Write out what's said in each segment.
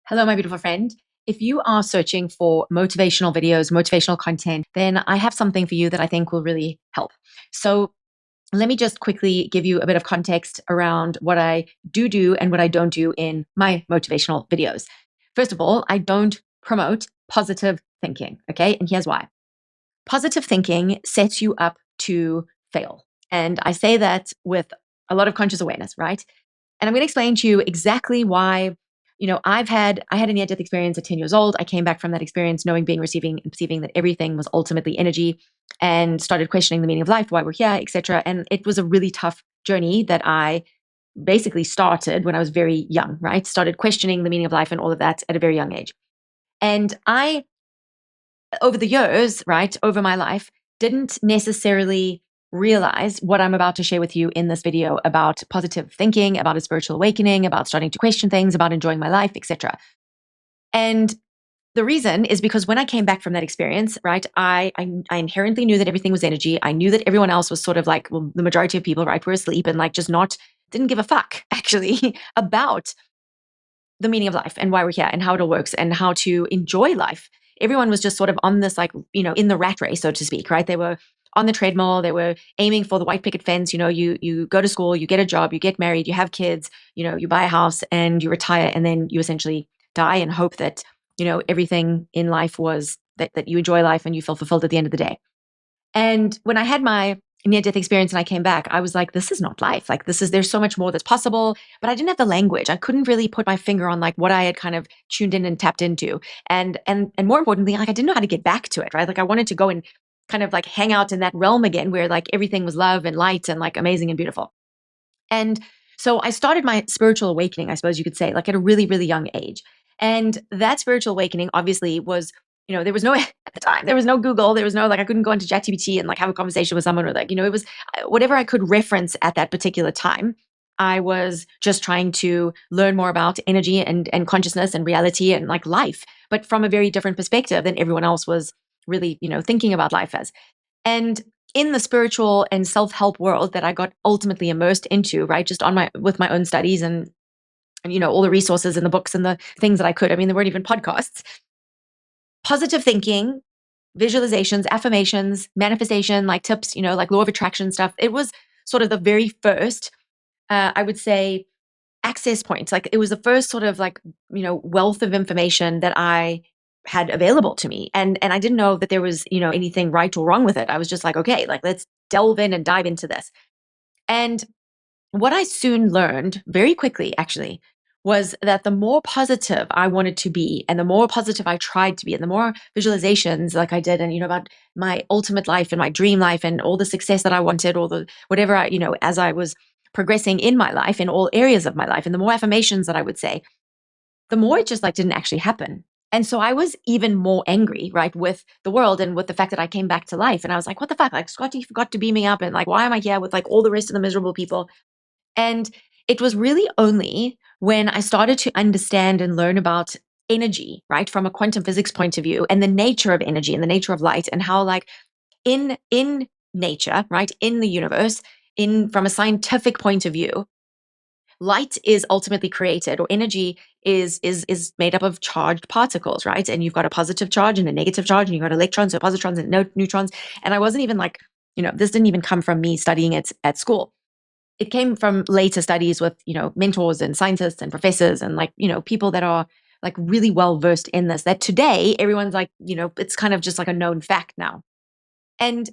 Hello, my beautiful friend. If you are searching for motivational videos, motivational content, then I have something for you that I think will really help. So, let me just quickly give you a bit of context around what I do and what I don't do in my motivational videos. First of all, I don't promote positive thinking, okay? And here's why. Positive thinking sets you up to fail. And I say that with a lot of conscious awareness, right? And I'm going to explain to you exactly why. I had a near death experience at 10 years old. I came back from that experience knowing, being, receiving, and perceiving that everything was ultimately energy, and started questioning the meaning of life, why we're here, etc. And it was a really tough journey that I basically started when I was very young, right? Started questioning the meaning of life and all of that at a very young age. And I, over the years, right, over my life, didn't necessarily realize what I'm about to share with you in this video about positive thinking, about a spiritual awakening, about starting to question things, about enjoying my life, etc. And the reason is because when I came back from that experience, right, I inherently knew that everything was energy. I knew that everyone else was sort of like, well, the majority of people, right, were asleep and like just not, didn't give a fuck actually about the meaning of life and why we're here and how it all works and how to enjoy life. Everyone was just sort of on this, like, in the rat race, so to speak, right? They were on the treadmill, they were aiming for the white picket fence. You go to school, you get a job, you get married, you have kids, you buy a house and you retire, and then you essentially die and hope that, everything in life was that you enjoy life and you feel fulfilled at the end of the day. And when I had my near death experience and I came back, I was like, this is not life. Like, there's so much more that's possible. But I didn't have the language. I couldn't really put my finger on like what I had kind of tuned in and tapped into. And more importantly, like I didn't know how to get back to it, right? Like I wanted to go and kind of like hang out in that realm again where like everything was love and light and like amazing and beautiful. And so I started my spiritual awakening, I suppose you could say, like at a really, really young age. And that spiritual awakening obviously was, there was no, at the time, there was no Google, there was no, like, I couldn't go into ChatGPT and like have a conversation with someone, or like, it was whatever I could reference at that particular time. I was just trying to learn more about energy and consciousness and reality and like life, but from a very different perspective than everyone else was really, thinking about life as. And in the spiritual and self-help world that I got ultimately immersed into, right, just with my own studies and all the resources and the books and the things that I could. I mean, there weren't even podcasts. Positive thinking, visualizations, affirmations, manifestation, like tips, like law of attraction stuff. It was sort of the very first, I would say, access points. Like it was the first sort of like, wealth of information that I had available to me. And I didn't know that there was, anything right or wrong with it. I was just like, okay, like let's delve in and dive into this. And what I soon learned very quickly, actually, was that the more positive I wanted to be and the more positive I tried to be and the more visualizations like I did and, about my ultimate life and my dream life and all the success that I wanted, or the whatever as I was progressing in my life in all areas of my life, and the more affirmations that I would say, the more it just like didn't actually happen. And so I was even more angry, right, with the world and with the fact that I came back to life. And I was like, what the fuck? Like, Scotty forgot to beam me up. And like, why am I here with like all the rest of the miserable people? And it was really only when I started to understand and learn about energy, right, from a quantum physics point of view, and the nature of energy and the nature of light, and how like in nature, right, in the universe, in from a scientific point of view, light is ultimately created, or energy is made up of charged particles, right? And you've got a positive charge and a negative charge, and you've got electrons, so positrons and neutrons. And I wasn't even like, this didn't even come from me studying it at school. It came from later studies with, mentors and scientists and professors and like, people that are like really well versed in this, that today everyone's like, it's kind of just like a known fact now. And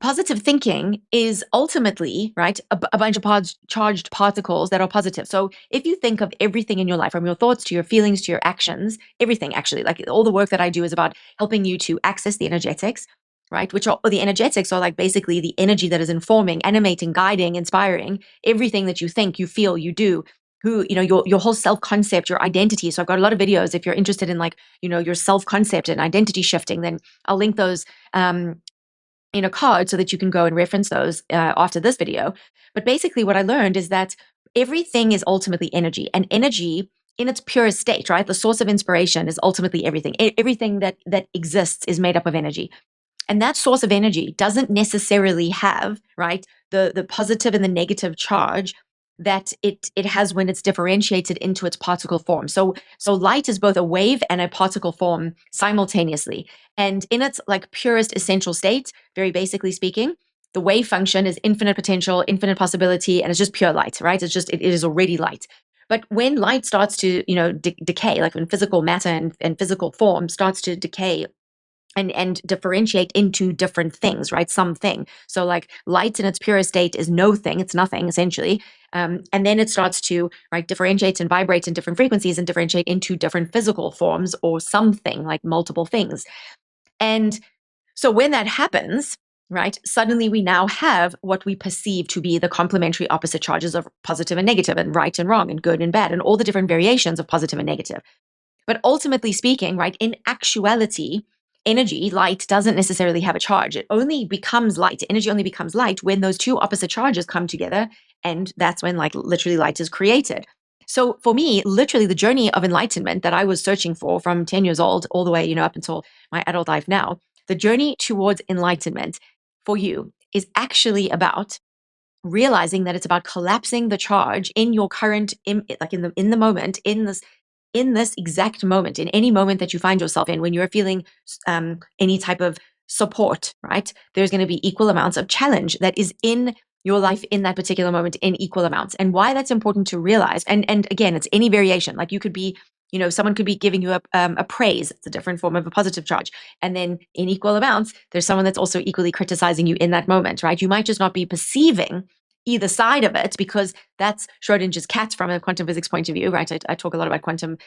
positive thinking is ultimately, right, a bunch of charged particles that are positive. So if you think of everything in your life, from your thoughts to your feelings to your actions, everything actually, like all the work that I do is about helping you to access the energetics, right? The energetics are like basically the energy that is informing, animating, guiding, inspiring everything that you think, you feel, you do, who, your whole self-concept, your identity. So I've got a lot of videos. If you're interested in like, your self-concept and identity shifting, then I'll link those in a card so that you can go and reference those after this video. But basically what I learned is that everything is ultimately energy, and energy in its purest state, right? The source of inspiration is ultimately everything. Everything that exists is made up of energy. And that source of energy doesn't necessarily have, right, the positive and the negative charge that it has when it's differentiated into its particle form. So light is both a wave and a particle form simultaneously. And in its like purest essential state, very basically speaking, the wave function is infinite potential, infinite possibility, and it's just pure light, right? It is already light. But when light starts to, decay, like when physical matter and physical form starts to decay and differentiate into different things, right? Something. So like light in its purest state is no thing, it's nothing essentially. And then it starts to differentiate and vibrate in different frequencies and differentiate into different physical forms or something, like multiple things. And so when that happens, right, suddenly we now have what we perceive to be the complementary opposite charges of positive and negative and right and wrong and good and bad and all the different variations of positive and negative. But ultimately speaking, right, in actuality, energy, light, doesn't necessarily have a charge. It only becomes light. Energy only becomes light when those two opposite charges come together. And that's when, like, literally light is created. So for me, literally the journey of enlightenment that I was searching for from 10 years old all the way, up until my adult life now, the journey towards enlightenment for you is actually about realizing that it's about collapsing the charge in your current, in the moment, in this exact moment, in any moment that you find yourself in, when you're feeling any type of support, right? There's going to be equal amounts of challenge that is in your life in that particular moment in equal amounts. And why that's important to realize, and again, it's any variation. Like you could be, someone could be giving you a praise. It's a different form of a positive charge. And then in equal amounts, there's someone that's also equally criticizing you in that moment, right? You might just not be perceiving either side of it because that's Schrodinger's cat from a quantum physics point of view, right? I talk a lot about quantum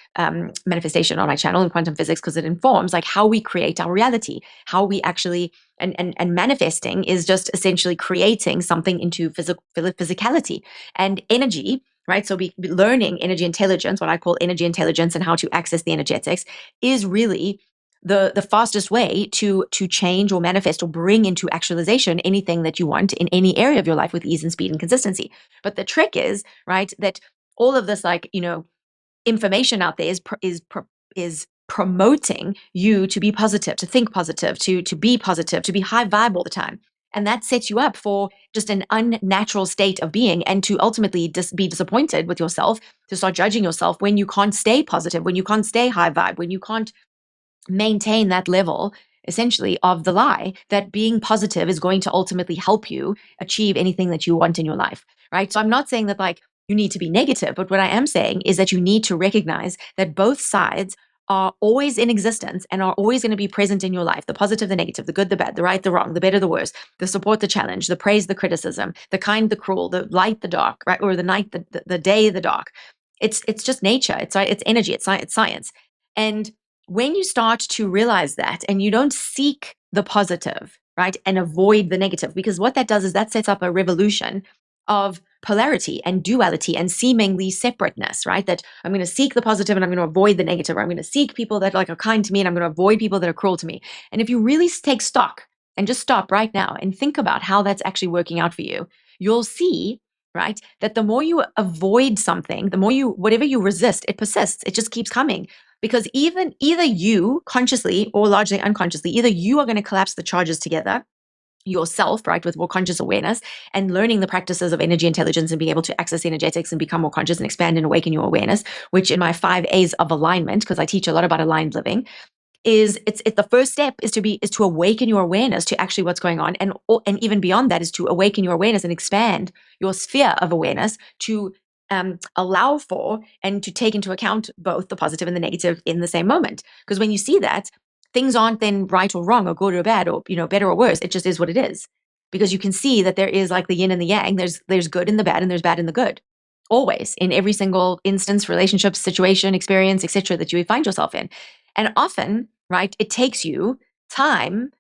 manifestation on my channel and quantum physics because it informs like how we create our reality, how we actually, and manifesting is just essentially creating something into physicality and energy, right? So we learning energy intelligence, what I call energy intelligence and how to access the energetics is really the fastest way to change or manifest or bring into actualization anything that you want in any area of your life with ease and speed and consistency. But the trick is, right, that all of this information out there is promoting you to be positive, to think positive, to be positive, to be high vibe all the time. And that sets you up for just an unnatural state of being and to ultimately be disappointed with yourself, to start judging yourself when you can't stay positive, when you can't stay high vibe, when you can't maintain that level essentially of the lie that being positive is going to ultimately help you achieve anything that you want in your life, right? So I'm not saying that like you need to be negative, but what I am saying is that you need to recognize that both sides are always in existence and are always going to be present in your life. The positive, the negative, the good, the bad, the right, the wrong, the better, the worse, the support, the challenge, the praise, the criticism, the kind, the cruel, the light, the dark, right? Or the night, the day, the dark. It's just nature. It's energy. It's science. And when you start to realize that and you don't seek the positive, right, and avoid the negative, because what that does is that sets up a revolution of polarity and duality and seemingly separateness, right? That I'm going to seek the positive and I'm going to avoid the negative, or I'm going to seek people that like are kind to me and I'm going to avoid people that are cruel to me. And if you really take stock and just stop right now and think about how that's actually working out for you, you'll see, right, that the more you avoid something, the more whatever you resist, it persists. It just keeps coming. Because either you consciously or largely unconsciously, either you are going to collapse the charges together yourself, right, with more conscious awareness and learning the practices of energy intelligence and being able to access energetics and become more conscious and expand and awaken your awareness, which in my 5 A's of alignment, because I teach a lot about aligned living, is it's the first step is to awaken your awareness to actually what's going on, and even beyond that is to awaken your awareness and expand your sphere of awareness to allow for and to take into account both the positive and the negative in the same moment. Because when you see that, things aren't then right or wrong or good or bad or better or worse. It just is what it is. Because you can see that there is like the yin and the yang. There's good in the bad and there's bad in the good. Always, in every single instance, relationship, situation, experience, etc., that you find yourself in. And often, right, it takes you time,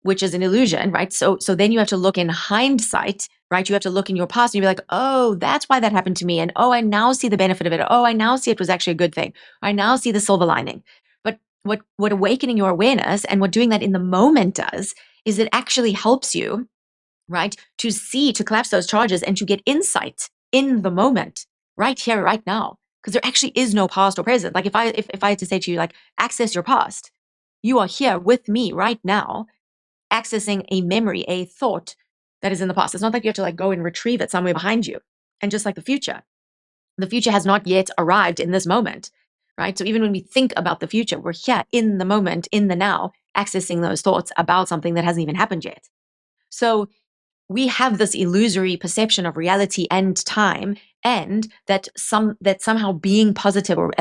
which is an illusion, right? So then you have to look in hindsight, right? You have to look in your past and you'll be like, oh, that's why that happened to me. And oh, I now see the benefit of it. Oh, I now see it was actually a good thing. I now see the silver lining. But what awakening your awareness and what doing that in the moment does is it actually helps you, right, to collapse those charges and to get insight in the moment, right here, right now. Because there actually is no past or present. Like if I had to say to you, like, access your past, you are here with me right now, accessing a memory, a thought that is in the past. It's not like you have to like go and retrieve it somewhere behind you. And just like the future has not yet arrived in this moment, right? So even when we think about the future, we're here in the moment, in the now, accessing those thoughts about something that hasn't even happened yet. So we have this illusory perception of reality and time, and that somehow being positive or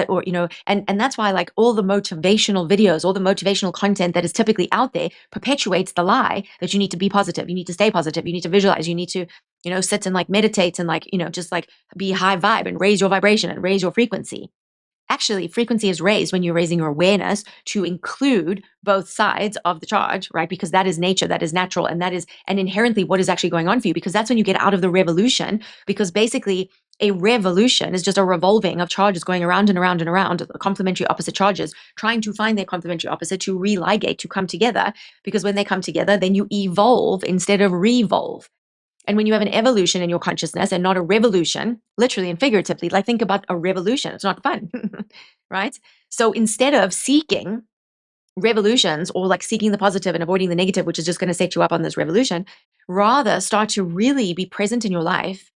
and that's why, like, all the motivational videos, all the motivational content that is typically out there perpetuates the lie that you need to be positive, you need to stay positive, you need to visualize, you need to sit and like meditate and like just like be high vibe and raise your vibration and raise your frequency. Actually, frequency is raised when you're raising your awareness to include both sides of the charge, right? Because that is nature, that is natural, and that is and inherently what is actually going on for you, because that's when you get out of the revolution. Because basically, a revolution is just a revolving of charges going around and around and around, complementary opposite charges, trying to find their complementary opposite to religate, to come together. Because when they come together, then you evolve instead of revolve. And when you have an evolution in your consciousness and not a revolution, literally and figuratively, like think about a revolution, it's not fun, right? So instead of seeking revolutions or like seeking the positive and avoiding the negative, which is just going to set you up on this revolution, rather start to really be present in your life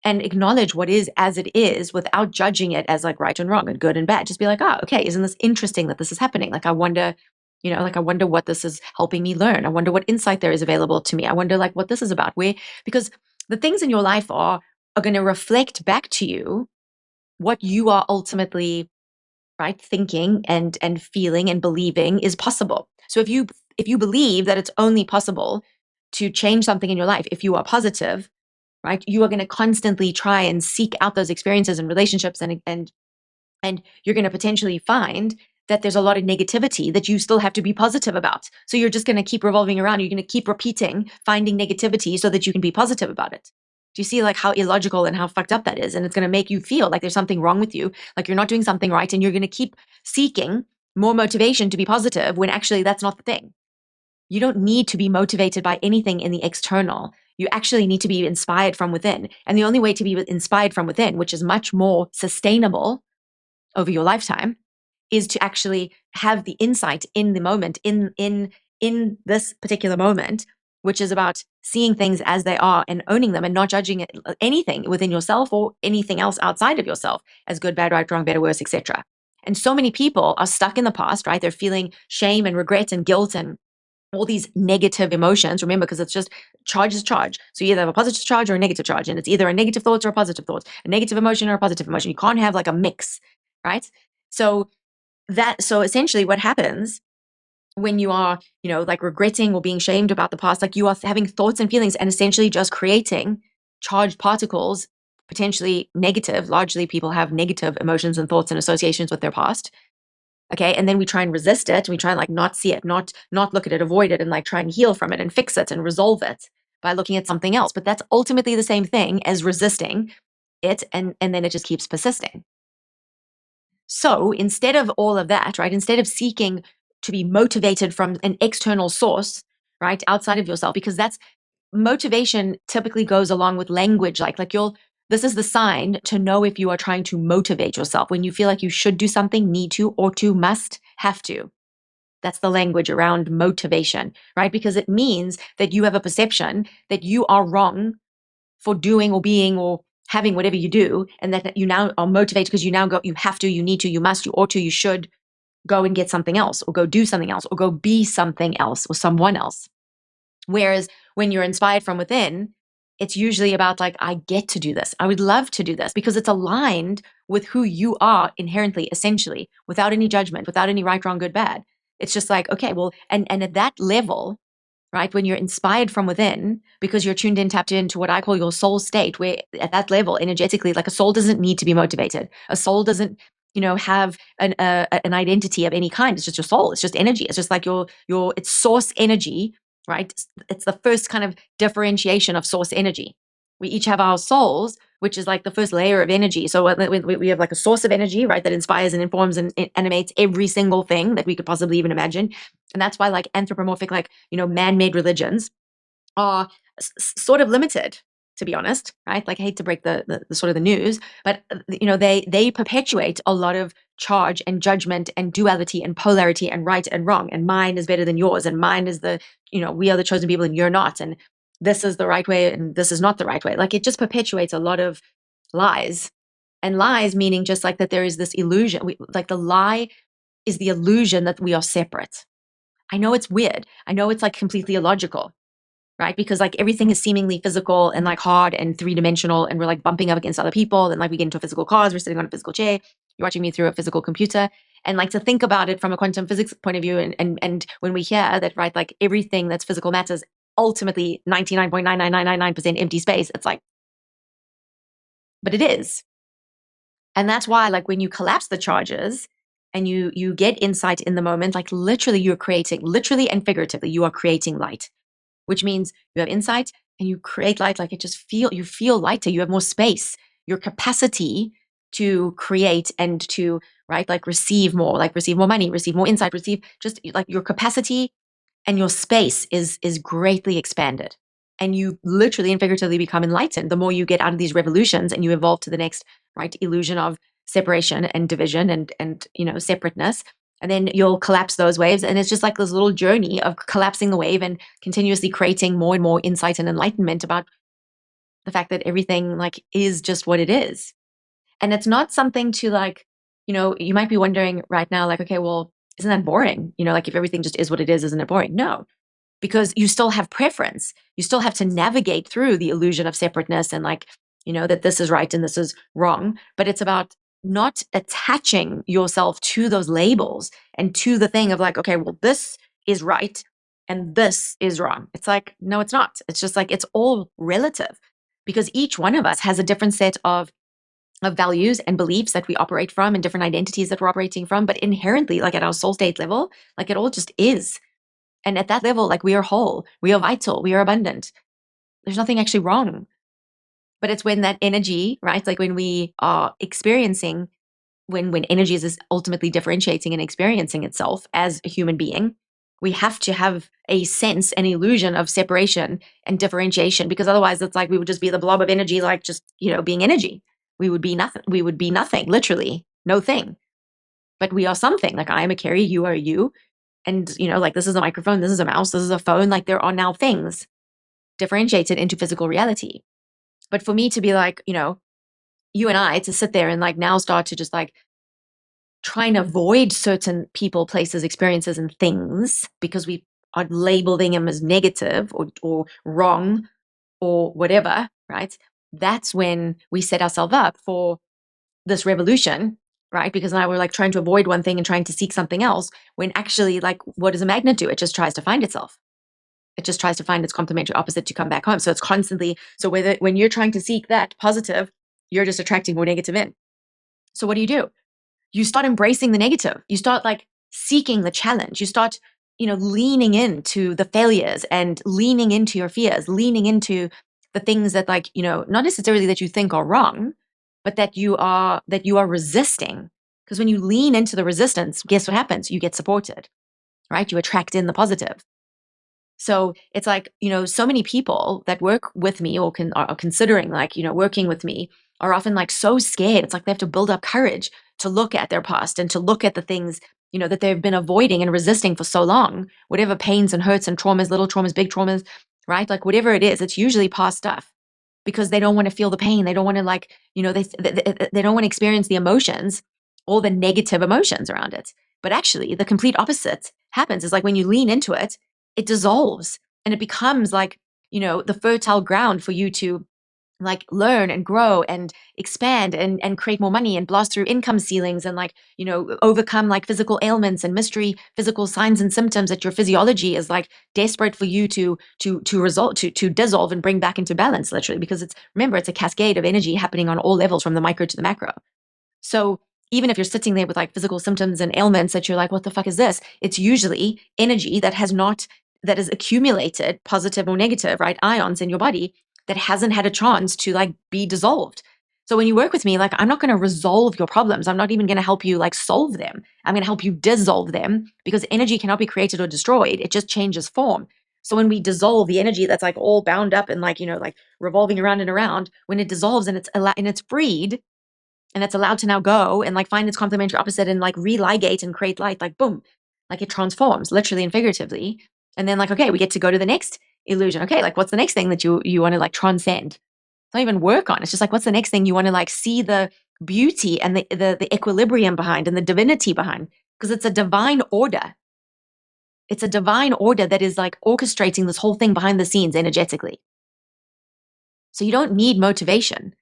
and acknowledge what is as it is without judging it as like right and wrong and good and bad. Just be like, oh, okay, isn't this interesting that this is happening? Like, I wonder, I wonder what this is helping me learn. I wonder what insight there is available to me. I wonder like what this is about. Because the things in your life are going to reflect back to you what you are ultimately, right, thinking and feeling and believing is possible. So if you believe that it's only possible to change something in your life if you are positive, right, you are going to constantly try and seek out those experiences and relationships, and you're going to potentially find that there's a lot of negativity that you still have to be positive about. So you're just going to keep revolving around. You're going to keep repeating, finding negativity so that you can be positive about it. Do you see like how illogical and how fucked up that is? And it's going to make you feel like there's something wrong with you, like you're not doing something right, and you're going to keep seeking more motivation to be positive when actually that's not the thing. You don't need to be motivated by anything in the external. You actually need to be inspired from within. And the only way to be inspired from within, which is much more sustainable over your lifetime, is to actually have the insight in the moment, in this particular moment, which is about seeing things as they are and owning them and not judging anything within yourself or anything else outside of yourself as good, bad, right, wrong, better, worse, etc. And so many people are stuck in the past, right? They're feeling shame and regret and guilt and all these negative emotions. Remember, because it's just charge is charge. So you either have a positive charge or a negative charge, and it's either a negative thought or a positive thought, a negative emotion or a positive emotion. You can't have like a mix, right? So essentially what happens when you are, like regretting or being shamed about the past, like you are having thoughts and feelings and essentially just creating charged particles, potentially negative. Largely people have negative emotions and thoughts and associations with their past. Okay. And then we try and resist it. We try and like not see it, not look at it, avoid it, and like try and heal from it and fix it and resolve it by looking at something else. But that's ultimately the same thing as resisting it. And then it just keeps persisting. So instead of all of that, right, instead of seeking to be motivated from an external source, right, outside of yourself, because that's motivation typically goes along with language, this is the sign to know if you are trying to motivate yourself. When you feel like you should do something, need to, or to, must, have to. That's the language around motivation, right? Because it means that you have a perception that you are wrong for doing or being or having whatever you do, and that you now are motivated because you now go, you have to, you need to, you must, you ought to, you should go and get something else, or go do something else, or go be something else or someone else. Whereas when you're inspired from within, it's usually about like, I get to do this. I would love to do this because it's aligned with who you are inherently, essentially, without any judgment, without any right, wrong, good, bad. It's just like, okay, well, and at that level, right, when you're inspired from within, because you're tuned in, tapped into what I call your soul state, where at that level, energetically, like a soul doesn't need to be motivated. A soul doesn't, have an identity of any kind. It's just your soul. It's just energy. It's just like it's source energy, right? It's the first kind of differentiation of source energy. We each have our souls, which is like the first layer of energy. So we have like a source of energy, right, that inspires and informs and animates every single thing that we could possibly even imagine. And that's why like anthropomorphic, man-made religions are sort of limited, to be honest, right? Like I hate to break the sort of the news, but they perpetuate a lot of charge and judgment and duality and polarity and right and wrong, and mine is better than yours, and mine is we are the chosen people and you're not, and this is the right way and this is not the right way. Like it just perpetuates a lot of lies. And lies meaning just like that there is this illusion. Like the lie is the illusion that we are separate. I know it's weird. I know it's like completely illogical, right? Because like everything is seemingly physical and like hard and three-dimensional, and we're like bumping up against other people, and like we get into a physical cars, we're sitting on a physical chair, you're watching me through a physical computer. And like to think about it from a quantum physics point of view, and when we hear that, right, like everything that's physical matters ultimately 99.99999% empty space, it's like, but it is. And that's why, like, when you collapse the charges and you get insight in the moment, like literally you're creating, literally and figuratively, you are creating light, which means you have insight and you create light. Like you feel lighter, you have more space, your capacity to create and to, right, like receive more money, receive more insight, receive just like your capacity and your space is greatly expanded. And you literally and figuratively become enlightened the more you get out of these revolutions and you evolve to the next, right, illusion of separation and division and separateness. And then you'll collapse those waves, and it's just like this little journey of collapsing the wave and continuously creating more and more insight and enlightenment about the fact that everything like is just what it is. And it's not something to like, you might be wondering right now, like, okay, well, isn't that boring? Like if everything just is what it is, isn't it boring? No, because you still have preference. You still have to navigate through the illusion of separateness and like, that this is right and this is wrong. But it's about not attaching yourself to those labels and to the thing of like, okay, well, this is right and this is wrong. It's like, no, it's not. It's just like, it's all relative because each one of us has a different set of values and beliefs that we operate from and different identities that we're operating from. But inherently, like at our soul state level, like it all just is. And at that level, like we are whole, we are vital, we are abundant. There's nothing actually wrong. But it's when that energy, right? Like when we are experiencing, when energy is ultimately differentiating and experiencing itself as a human being, we have to have a sense, an illusion of separation and differentiation, because otherwise it's like we would just be the blob of energy, like just, being energy. We would be nothing. We would be nothing, literally, no thing. But we are something. Like I am a Carrie, you are you. And, like this is a microphone, this is a mouse, this is a phone. Like there are now things differentiated into physical reality. But for me to be like, you and I to sit there and like now start to just like try and avoid certain people, places, experiences, and things because we are labeling them as negative or wrong or whatever, right? That's when we set ourselves up for this revolution, right? Because now we're like trying to avoid one thing and trying to seek something else when actually, like, what does a magnet do? It just tries to find itself. It just tries to find its complementary opposite to come back home. So it's constantly, so when you're trying to seek that positive, you're just attracting more negative in. So what do? You start embracing the negative. You start like seeking the challenge. You start, leaning into the failures and leaning into your fears, leaning into the things that like, not necessarily that you think are wrong, but that you are resisting. Because when you lean into the resistance, guess what happens? You get supported, right? You attract in the positive. So it's like, so many people that work with me or are considering like, working with me are often like so scared. It's like they have to build up courage to look at their past and to look at the things, that they've been avoiding and resisting for so long, whatever pains and hurts and traumas, little traumas, big traumas, right? Like whatever it is, it's usually past stuff because they don't want to feel the pain. They don't want to like, they don't want to experience the emotions, all the negative emotions around it. But actually the complete opposite happens is like when you lean into it, it dissolves and it becomes like, the fertile ground for you to like learn and grow and expand and create more money and blast through income ceilings and like, overcome like physical ailments and mystery physical signs and symptoms that your physiology is like desperate for you to dissolve and bring back into balance, literally, because remember, it's a cascade of energy happening on all levels from the micro to the macro. So even if you're sitting there with like physical symptoms and ailments that you're like, what the fuck is this? It's usually energy that has accumulated, positive or negative, right, ions in your body that hasn't had a chance to like be dissolved. So when you work with me, like I'm not going to resolve your problems. I'm not even going to help you like solve them. I'm going to help you dissolve them because energy cannot be created or destroyed. It just changes form. So when we dissolve the energy that's like all bound up and like, like revolving around and around, when it dissolves and it's freed, and it's allowed to now go and like find its complementary opposite and like religate and create light, like boom, like it transforms literally and figuratively. And then like, okay, we get to go to the next illusion. Okay, like what's the next thing that you want to like transcend? not even work on. It's just like, what's the next thing you want to like see the beauty and the equilibrium behind and the divinity behind? Because it's a divine order. It's a divine order that is like orchestrating this whole thing behind the scenes energetically. So you don't need motivation.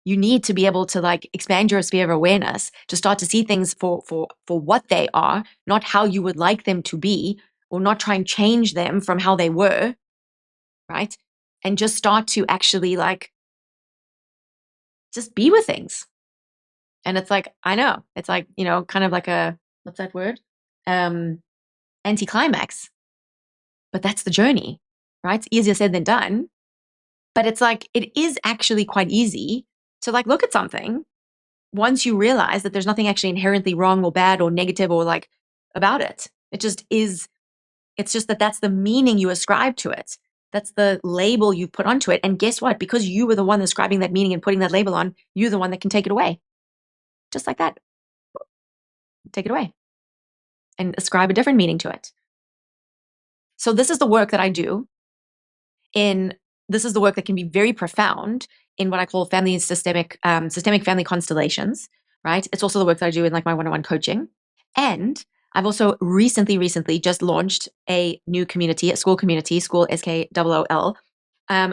You need to be able to like expand your sphere of awareness to start to see things for what they are, not how you would like them to be, or not try and change them from how they were, right? And just start to actually like just be with things. And it's like, I know, it's like, kind of like a, what's that word? Anticlimax. But that's the journey, right? It's easier said than done. But it's like, it is actually quite easy to like look at something once you realize that there's nothing actually inherently wrong or bad or negative or like about it. It just is. It's just that that's the meaning you ascribe to it. That's the label you put onto it. And guess what? Because you were the one ascribing that meaning and putting that label on, you're the one that can take it away. Just like that. Take it away and ascribe a different meaning to it. So this is the work that I do this is the work that can be very profound in what I call family and systemic family constellations, right? It's also the work that I do in like my one-on-one coaching. And I've also recently just launched a new community, a school community, school SKOOL,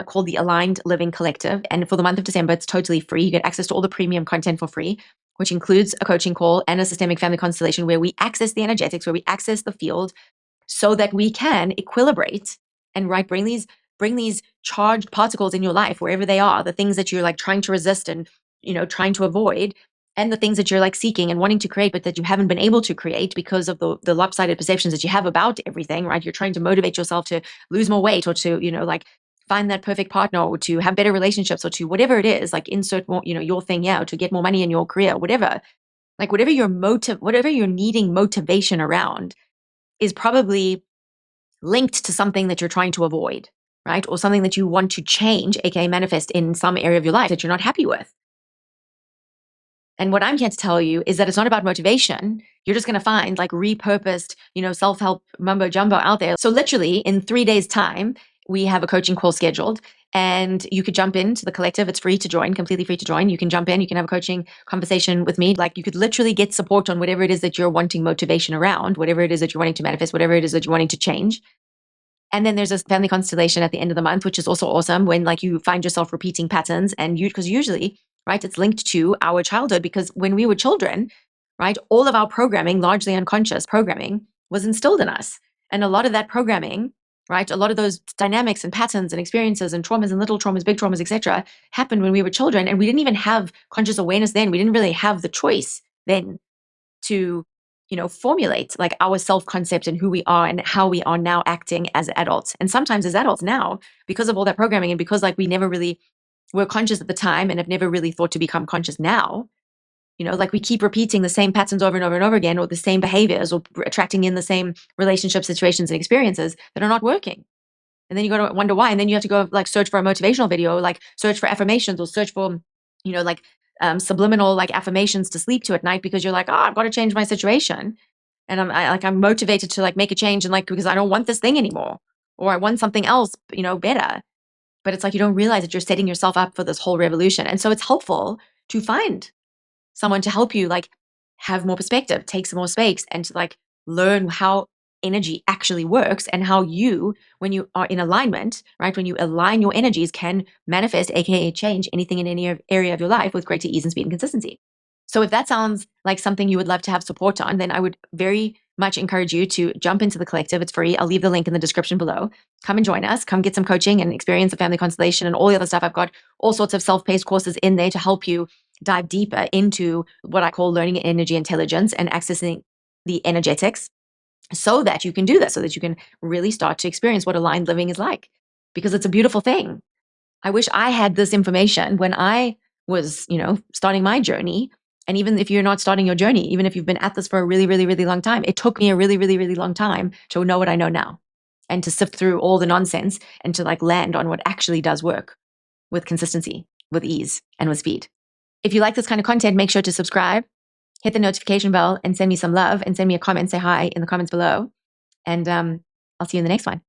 called the Aligned Living Collective. And for the month of December, it's totally free. You get access to all the premium content for free, which includes a coaching call and a systemic family constellation where we access the energetics, where we access the field so that we can equilibrate and bring these charged particles in your life, wherever they are, the things that you're like trying to resist and, trying to avoid, and the things that you're like seeking and wanting to create, but that you haven't been able to create because of the lopsided perceptions that you have about everything, right? You're trying to motivate yourself to lose more weight or to, like find that perfect partner or to have better relationships or to whatever it is, like insert more, your thing, or to get more money in your career, whatever. Like whatever you're needing motivation around is probably linked to something that you're trying to avoid, right? Or something that you want to change, aka manifest in some area of your life that you're not happy with. And what I'm here to tell you is that it's not about motivation. You're just going to find like repurposed, self-help mumbo jumbo out there. So literally in 3 days' time, we have a coaching call scheduled and you could jump into the collective. It's free to join, completely free to join. You can jump in, you can have a coaching conversation with me. Like you could literally get support on whatever it is that you're wanting motivation around, whatever it is that you're wanting to manifest, whatever it is that you're wanting to change. And then there's this family constellation at the end of the month, which is also awesome when like you find yourself repeating patterns because usually, right, it's linked to our childhood because when we were children, right, all of our programming, largely unconscious programming, was instilled in us. And a lot of that programming, right, a lot of those dynamics and patterns and experiences and traumas and little traumas, big traumas, etc., happened when we were children. And we didn't even have conscious awareness then. We didn't really have the choice then to formulate like our self-concept and who we are and how we are now acting as adults. And sometimes as adults now, because of all that programming and because like we never really were conscious at the time and have never really thought to become conscious now, like we keep repeating the same patterns over and over and over again, or the same behaviors, or attracting in the same relationship situations and experiences that are not working. And then you got to wonder why. And then you have to go like search for a motivational video, like search for affirmations or search for, like subliminal like affirmations to sleep to at night because you're like, oh, I've got to change my situation. And I'm motivated to like make a change and like, because I don't want this thing anymore, or I want something else, better. But it's like, you don't realize that you're setting yourself up for this whole revolution. And so it's helpful to find someone to help you like have more perspective, take some more space, and to like learn how energy actually works and how you, when you are in alignment, right, when you align your energies, can manifest, aka change anything in any area of your life with greater ease and speed and consistency. So if that sounds like something you would love to have support on, then I would very much encourage you to jump into the collective. It's free. I'll leave the link in the description below. Come and join us. Come get some coaching and experience the family constellation and all the other stuff. I've got all sorts of self-paced courses in there to help you dive deeper into what I call learning energy intelligence and accessing the energetics so that you can do this, so that you can really start to experience what aligned living is like, because it's a beautiful thing. I wish I had this information when I was, starting my journey. And even if you're not starting your journey, even if you've been at this for a really, really, really long time, it took me a really, really, really long time to know what I know now and to sift through all the nonsense and to like land on what actually does work with consistency, with ease, and with speed. If you like this kind of content, make sure to subscribe, hit the notification bell, and send me some love and send me a comment, say hi in the comments below. And I'll see you in the next one.